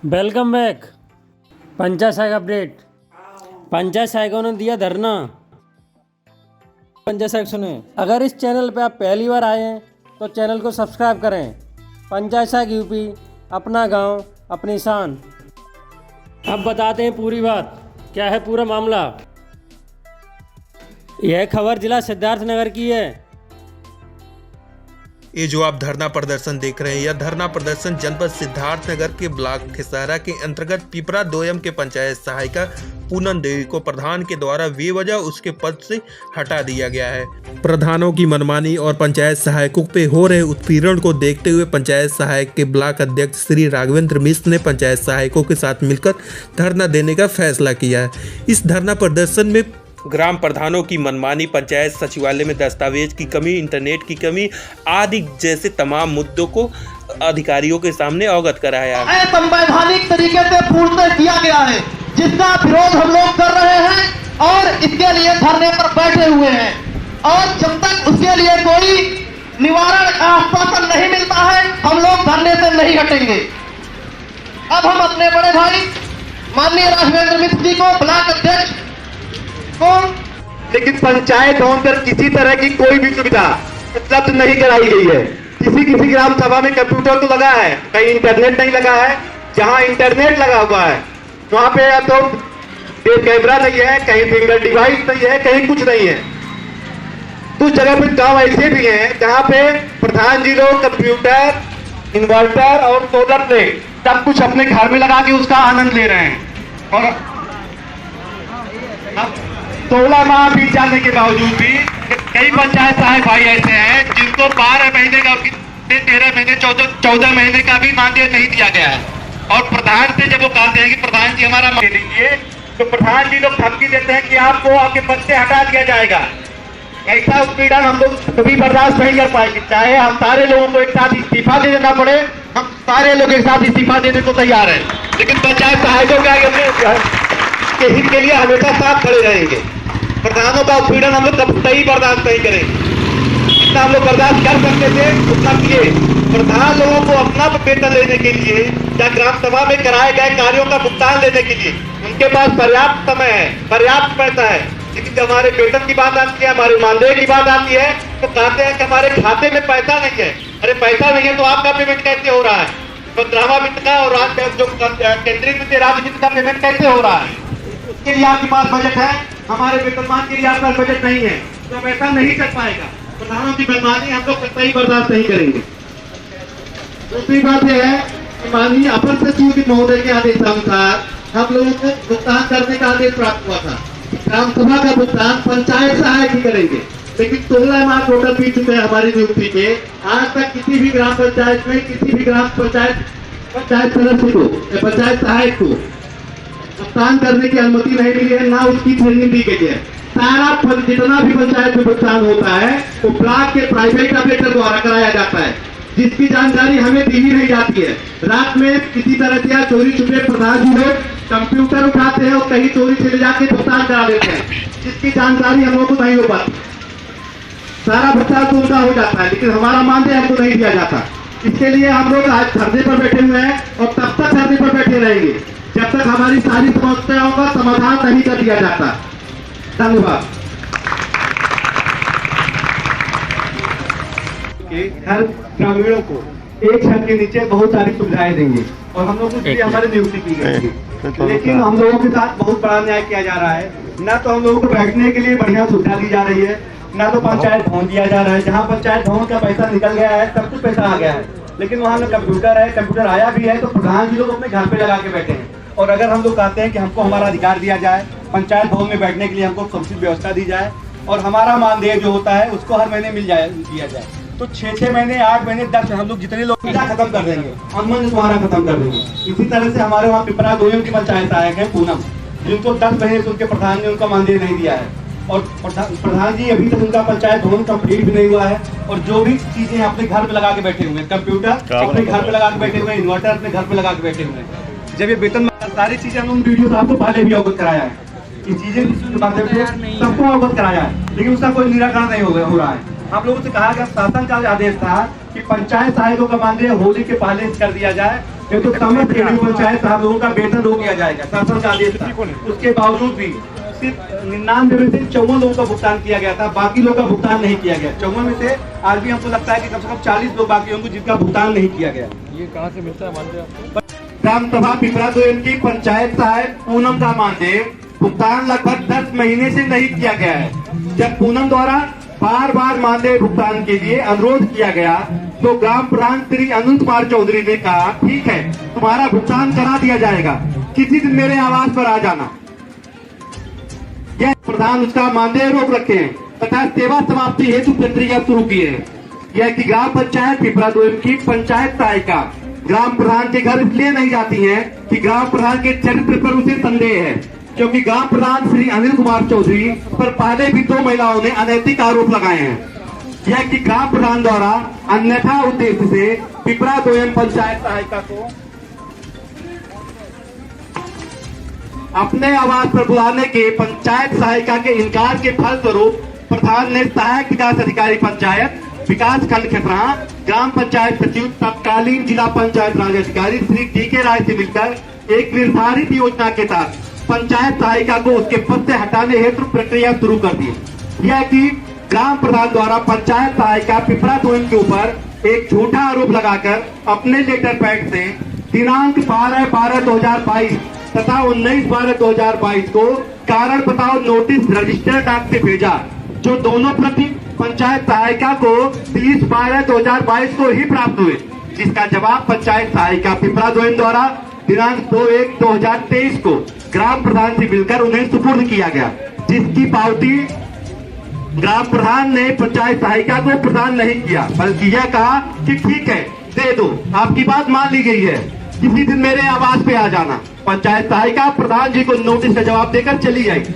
Welcome back. Panchayat सहायक update. Panchayat सहायकों ने दिया धरना। पंचायत सहायक सुने, अगर इस चैनल पे आप पहली बार आए हैं तो चैनल को सब्सक्राइब करें। पंचायत सहायक यूपी, अपना गांव अपनी शान। अब बताते हैं पूरी बात, क्या है पूरा मामला। यह खबर जिला सिद्धार्थनगर की है। ये जो आप धरना प्रदर्शन देख रहे हैं, यह धरना प्रदर्शन जनपद सिद्धार्थनगर के ब्लॉक खेसारा के अंतर्गत पिपरा दोयम के पंचायत सहायिका पूनम देवी को प्रधान के द्वारा बेवजह उसके पद से हटा दिया गया है। प्रधानों की मनमानी और पंचायत सहायकों पे हो रहे उत्पीड़न को देखते हुए पंचायत सहायक के ब्लॉक अध्यक्ष श्री राघवेंद्र मिश्र ने पंचायत सहायकों के साथ मिलकर धरना देने का फैसला किया है। इस धरना प्रदर्शन में ग्राम प्रधानों की मनमानी, पंचायत सचिवालय में दस्तावेज की कमी, इंटरनेट की कमी आदि जैसे तमाम मुद्दों को अधिकारियों के सामने अवगत कराया। असंवैधानिक तरीके से पूर्णतः किया गया है, जिसका विरोध हम लोग कर रहे हैं और इसके लिए धरने पर बैठे हुए हैं। और जब तक उसके लिए कोई निवारण का आश्वासन नहीं मिलता है, हम लोग धरने से नहीं हटेंगे। अब हम अपने बड़े भाई माननीय राघवेंद्र मिश्र जी को ब्लॉक अध्यक्ष लेकिन पंचायत भवन पर किसी तरह की कोई भी सुविधा उपलब्ध नहीं कराई गई है। किसी ग्राम सभा में कंप्यूटर तो लगा है, कहीं इंटरनेट नहीं लगा है। जहां इंटरनेट लगा हुआ है वहां पे या तो कैमरा नहीं है, कहीं फिंगर डिवाइस नहीं है, कहीं कुछ नहीं है। कुछ जगह पे गांव ऐसे भी हैं जहां पे प्रधान जी लोग कंप्यूटर, इन्वर्टर और सोलर प्लेट सब कुछ अपने घर में लगा के उसका आनंद ले रहे हैं। और अब 16 माह बीत जाने के बावजूद भी कई पंचायत सहायक भाई ऐसे हैं जिनको 12 महीने का, 13 महीने, 14 महीने का भी मानदेय नहीं दिया गया है। और प्रधान से जब वो कहते हैं कि प्रधान जी हमारा मानदेय दीजिए, तो प्रधान जी लोग धमकी देते हैं कि आपको आपके पद से हटा दिया जाएगा। ऐसा उत्पीड़न हम लोग कभी बर्दाश्त नहीं कर पाएंगे। चाहे हम सारे लोगों को एक साथ इस्तीफा दे देना पड़े, हम सारे लोग एक साथ इस्तीफा देने को तैयार है, लेकिन पंचायत सहायकों के हित के लिए हमेशा साथ खड़े रहेंगे। प्रधानों का उत्पीड़न हम लोग कभी बर्दाश्त नहीं करेंगे। जितना हम लोग बर्दाश्त कर सकते थे उतना किए। प्रधान लोगों को अपना वेतन लेने के लिए या ग्राम सभा में कराए गए कार्यों का भुगतान लेने के लिए उनके पास पर्याप्त समय है, पर्याप्त पैसा है। लेकिन जब हमारे वेतन की बात आती है, हमारे मानदेय की बात आती है, तो कहते हैं कि हमारे खाते में पैसा नहीं है। अरे पैसा नहीं है तो आपका पेमेंट कैसे हो रहा है? 15वां वित्त का और जो केंद्रीय वित्त, राज्य वित्त का पेमेंट कैसे हो रहा है? उसके लिए आपके पास बजट है, हमारे वेतनमान के लिए आपका बजट नहीं है, तो ऐसा नहीं कर पाएगा। प्रधानों की मनमानी हम लोग कतई बर्दाश्त नहीं करेंगे। दूसरी बात यह है कि माननीय अपर सचिव महोदय के आदेशानुसार हम लोगों को भुगतान करने का आदेश प्राप्त हुआ था। ग्राम सभा का भुगतान पंचायत सहायक ही करेंगे, लेकिन 16 माह टोटल बीत चुके हैं हमारी नियुक्ति के। आज तक किसी भी ग्राम पंचायत में किसी भी ग्राम पंचायत सदस्य को या पंचायत सहायक को भुगतान करने की अनुमति नहीं मिली है, ना उसकी ट्रेनिंग दी गई है। सारा जितना भी पंचायत में भुगतान होता है वो ब्लॉक के प्राइवेट ऑपरेटर द्वारा कराया जाता है, जिसकी जानकारी हमें दी नहीं जाती है। रात में किसी तरह से चोरी छुपे प्रधान जी लोग कंप्यूटर उठाते हैं और कहीं चोरी से ले जाके भुगतान करा देते हैं, जिसकी जानकारी हम लोग को नहीं हो पाती। सारा भुगतान तो उनका हो जाता है, लेकिन हमारा मानदेय हमको नहीं दिया जाता। इसके लिए हम लोग आज धरने पर बैठे हुए हैं और तब तक धरने पर बैठे रहेंगे जब तक हमारी सारी समस्याओं का समाधान नहीं कर दिया जाता। धन्यवाद। हर ग्रामीणों को एक छत के नीचे बहुत सारी सुविधाएं देंगे और हम लोग उसके लिए हमारी नियुक्ति की गई है। लेकिन हम लोगों के साथ बहुत बड़ा अन्याय किया जा रहा है। न तो हम लोगों को बैठने के लिए बढ़िया सुविधा दी जा रही है, न तो पंचायत भवन दिया जा रहा है। जहाँ पंचायत भवन का पैसा निकल गया है, सब कुछ पैसा आ गया है, लेकिन वहाँ में कंप्यूटर है, कंप्यूटर आया भी है तो प्रधान जी लोग अपने घर पे लगा के बैठे हैं। और अगर हम लोग कहते हैं कि हमको हमारा अधिकार दिया जाए, पंचायत भवन में बैठने के लिए हमको समुचित व्यवस्था दी जाए और हमारा मानदेय जो होता है उसको हर महीने दिया जाए, तो 6 महीने, 8 महीने, 10 हम लोग जितने लोग खत्म कर देंगे, अमन तुम्हारा खत्म कर देंगे। इसी तरह से हमारे वहाँ पिपरा दोयम की पंचायत सहायक है पूनम, जिनको 10 महीने से उनके प्रधान ने उनका मानदेय नहीं दिया है और प्रधान जी अभी तक उनका पंचायत भवन कंप्लीट भी नहीं हुआ है। और जो भी चीजें अपने घर पे लगा के बैठे हुए हैं, कंप्यूटर अपने घर पे लगा के बैठे हुए हैं, इन्वर्टर अपने घर पे लगा के बैठे हुए हैं। जब ये वेतन सारी चीजें हम वीडियो से आपको पहले भी अवगत कराया है, ये चीजें सबको अवगत कराया है, लेकिन उसका कोई निराकरण नहीं हो रहा है। हम लोगों से कहा गया, शासन का आदेश था कि पंचायत सहायकों का मानदेय होली के पहले कर दिया जाए एक तो समस्त एडीओ पंचायत साहब लोगों का वेतन रोक दिया जाएगा, शासन का आदेश था। उसके बावजूद भी सिर्फ 99 में से 54 लोगों का भुगतान किया गया था, बाकी लोगों का भुगतान नहीं किया गया। 54 में से आज भी हमको लगता है कि कम से कम 40 लोग बाकी होंगे जिनका भुगतान नहीं किया गया। ये कहाँ से मिलता है मानदेय आपको? ग्राम सभा पिपरा 2 की पंचायत सहायक पूनम का मानदेय भुगतान लगभग 10 महीने से नहीं किया गया है। जब पूनम द्वारा बार बार मानदेय भुगतान के लिए अनुरोध किया गया तो ग्राम प्रधान श्री अनंत कुमार चौधरी ने कहा, ठीक है, तुम्हारा भुगतान करा दिया जाएगा, किसी दिन मेरे आवास पर आ जाना। यह प्रधान उसका मानदेय रोक रखे हैं तथा सेवा समाप्ति हेतु प्रक्रिया शुरू की है। यह कि ग्राम पंचायत पिपरा 2 की पंचायत सहायिका ग्राम प्रधान के घर इसलिए नहीं जाती है कि ग्राम प्रधान के चरित्र पर उसे संदेह है, क्योंकि ग्राम प्रधान श्री अनिल कुमार चौधरी पर पहले भी 2 महिलाओं ने अनैतिक आरोप लगाए हैं। यह कि ग्राम प्रधान द्वारा अन्यथा उद्देश्य से पिपरा 2 पंचायत सहायिका को अपने आवास पर बुलाने के पंचायत सहायिका के इनकार के फलस्वरूप प्रधान ने सहायक विकास अधिकारी पंचायत विकास खंड खेसरा, ग्राम पंचायत सचिव तत्कालीन जिला पंचायत राज अधिकारी श्री डी.के. राय से मिलकर एक निर्धारित योजना के तहत पंचायत सहायिका को उसके पद से हटाने हेतु प्रक्रिया शुरू कर दी। यह कि ग्राम प्रधान द्वारा पंचायत सहायिका पिपरा 2 के ऊपर एक झूठा आरोप लगाकर अपने लेटर पैड से दिनांक 12/12/2022 तथा 19/12/2022 को कारण बताओ नोटिस रजिस्टर्ड डाक से भेजा, जो दोनों प्रति पंचायत सहायिका को 30/12/2022 को ही प्राप्त हुए, जिसका जवाब पंचायत सहायिका पिपरा 2 द्वारा दिनांक 2/1/2023 को ग्राम प्रधान से मिलकर उन्हें सुपुर्द किया गया, जिसकी पावती ग्राम प्रधान ने पंचायत सहायिका को प्रदान नहीं किया, बल्कि यह कहा कि ठीक है, दे दो, आपकी बात मान ली गई है, किसी दिन मेरे आवास पे आ जाना। पंचायत सहायिका प्रधान जी को नोटिस का जवाब देकर चली जाएगी।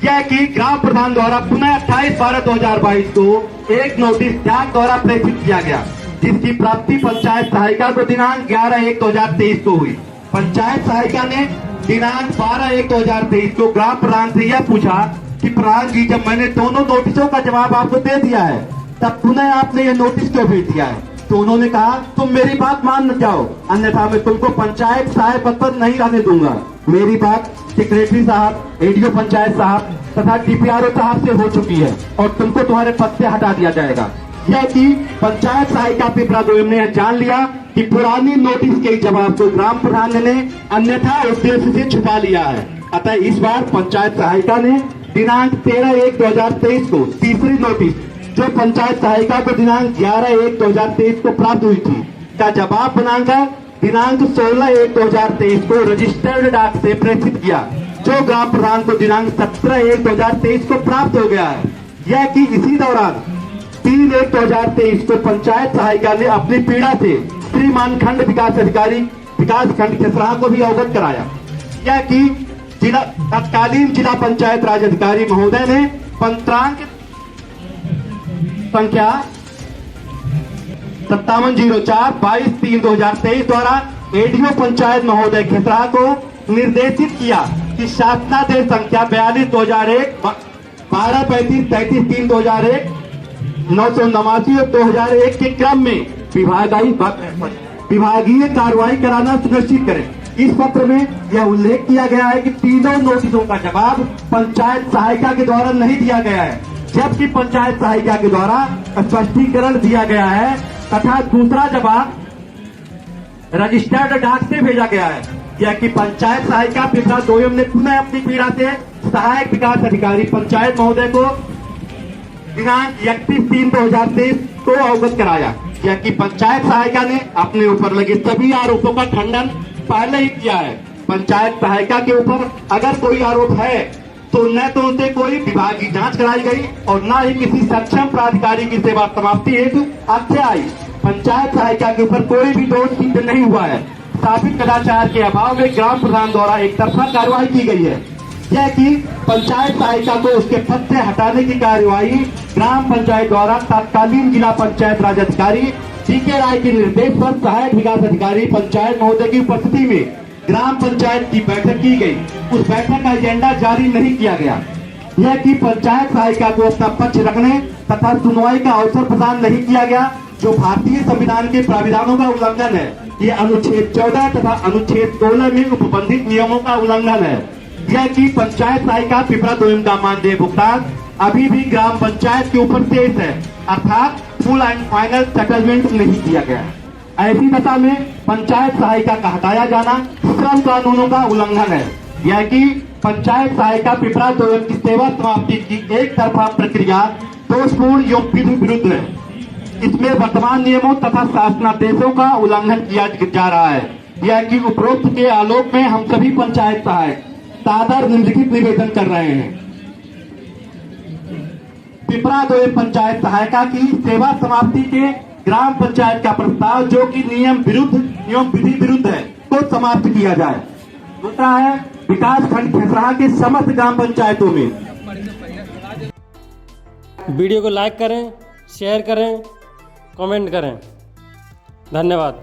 यह कि ग्राम प्रधान द्वारा पुनः 28/12/2022 को एक नोटिस डाक द्वारा प्रेषित किया गया, जिसकी प्राप्ति पंचायत सहायिका को दिनांक 11/1/2023 को हुई। पंचायत सहायिका ने दिनांक 12/1/2023 को ग्राम प्रधान से यह पूछा कि प्रधान जी, जब मैंने दोनों नोटिसों का जवाब आपको दे दिया है, तब पुनः आपने ये नोटिस क्यों भेज दिया है? तो उन्होंने कहा, तुम मेरी बात मान न जाओ, अन्यथा मैं तुमको पंचायत सहायक पद पर नहीं रहने दूंगा। मेरी बात सेक्रेटरी साहब, एडीओ पंचायत साहब तथा डीपीआरओ साहब से हो चुकी है और तुमको तुम्हारे पद से हटा दिया जाएगा। यह कि पंचायत सहायिका पिपरा 2 ने जान लिया कि पुरानी नोटिस के जवाब को ग्राम प्रधान ने अन्यथा उद्देश्य से छुपा लिया है। अतः इस बार पंचायत सहायिका ने दिनांक 13/1/2023 को तीसरी नोटिस, जो पंचायत सहायिका को दिनांक 11/1/2023 को प्राप्त हुई थी, का जवाब बनाकर दिनांक 16/1/2023 को रजिस्टर्ड डाक से प्रेषित किया, जो ग्राम प्रधान को दिनांक 17/1/2023 को प्राप्त हो गया है। यह कि इसी दौरान 3/1/2023 को पंचायत सहायिका ने अपनी पीड़ा से श्रीमान खंड विकास अधिकारी विकास खंड खेसरा को भी अवगत कराया। यह कि तत्कालीन जिला पंचायत राज अधिकारी महोदय ने पंत्रांक संख्या 5704/22/3/2023 द्वारा एडीओ पंचायत महोदय खेसरा को निर्देशित किया कि शासनादेश संख्या 42/2001 12/35/33/3/2001 989 और 2001 के क्रम में विभागीय कार्रवाई कराना सुनिश्चित करें। इस पत्र में यह उल्लेख किया गया है कि तीनों नोटिसों का जवाब पंचायत सहायिका के द्वारा नहीं दिया गया है, जबकि पंचायत सहायिका के द्वारा स्पष्टीकरण दिया गया है तथा दूसरा जवाब रजिस्टर्ड डाक से भेजा गया है। यह कि पंचायत सहायिका पिपरा 2 ने पुनः अपनी पीड़ा से सहायक विकास अधिकारी पंचायत महोदय को दिनांक 31/3/2023 को अवगत कराया। यह कि पंचायत सहायिका ने अपने ऊपर लगे सभी आरोपों का खंडन पहले ही किया है। पंचायत सहायिका के ऊपर अगर कोई आरोप है तो न तो उनसे कोई विभागीय जांच कराई गई और न ही किसी सक्षम प्राधिकारी की सेवा समाप्ति हेतु आख्या आई। पंचायत सहायिका के ऊपर कोई भी दोष सिद्ध नहीं हुआ है। स्थापित कदाचार के अभाव में ग्राम प्रधान द्वारा एक तरफा कार्रवाई की गई है। यह कि पंचायत सहायिका को उसके पद से हटाने की कार्यवाही ग्राम पंचायत द्वारा तत्कालीन जिला पंचायत राज अधिकारी डी.के. राय के निर्देश पर सहायक विकास अधिकारी पंचायत महोदय की उपस्थिति में ग्राम पंचायत की बैठक की गई। उस बैठक का एजेंडा जारी नहीं किया गया। यह कि पंचायत सहायिका को अपना पक्ष रखने तथा सुनवाई का अवसर प्रदान नहीं किया गया, जो भारतीय संविधान के प्राविधानों का उल्लंघन है। ये अनुच्छेद 14 तथा अनुच्छेद 16 में उपबंधित नियमों का उल्लंघन है। यह कि पंचायत सहायिका पिपरा दोयम का मानदेय भुगतान अभी भी ग्राम पंचायत के ऊपर शेष है, अर्थात फुल एंड फाइनल सेटलमेंट नहीं किया गया। ऐसी दशा में पंचायत सहायिका का हटाया जाना श्रम कानूनों का उल्लंघन है। यह कि पंचायत सहायिका पिपरा दोयम की सेवा समाप्ति की एक तरफा प्रक्रिया दोषपूर्ण एवं विधि विरुद्ध है। इसमें वर्तमान नियमों तथा शासनादेशों का उल्लंघन किया जा रहा है। यह कि उपरोक्त के आलोक में हम सभी पंचायत सहायक सादर निम्नलिखित निवेदन कर रहे हैं। पिपरा दोयम पंचायत सहायिका की सेवा समाप्ति के ग्राम पंचायत का प्रस्ताव जो कि नियम विरुद्ध एवं विधि विरुद्ध है को समाप्त किया जाए। दूसरा है विकास खंड खेसराहा के समस्त ग्राम पंचायतों में। वीडियो को लाइक करें, शेयर करें, कमेंट करें। धन्यवाद।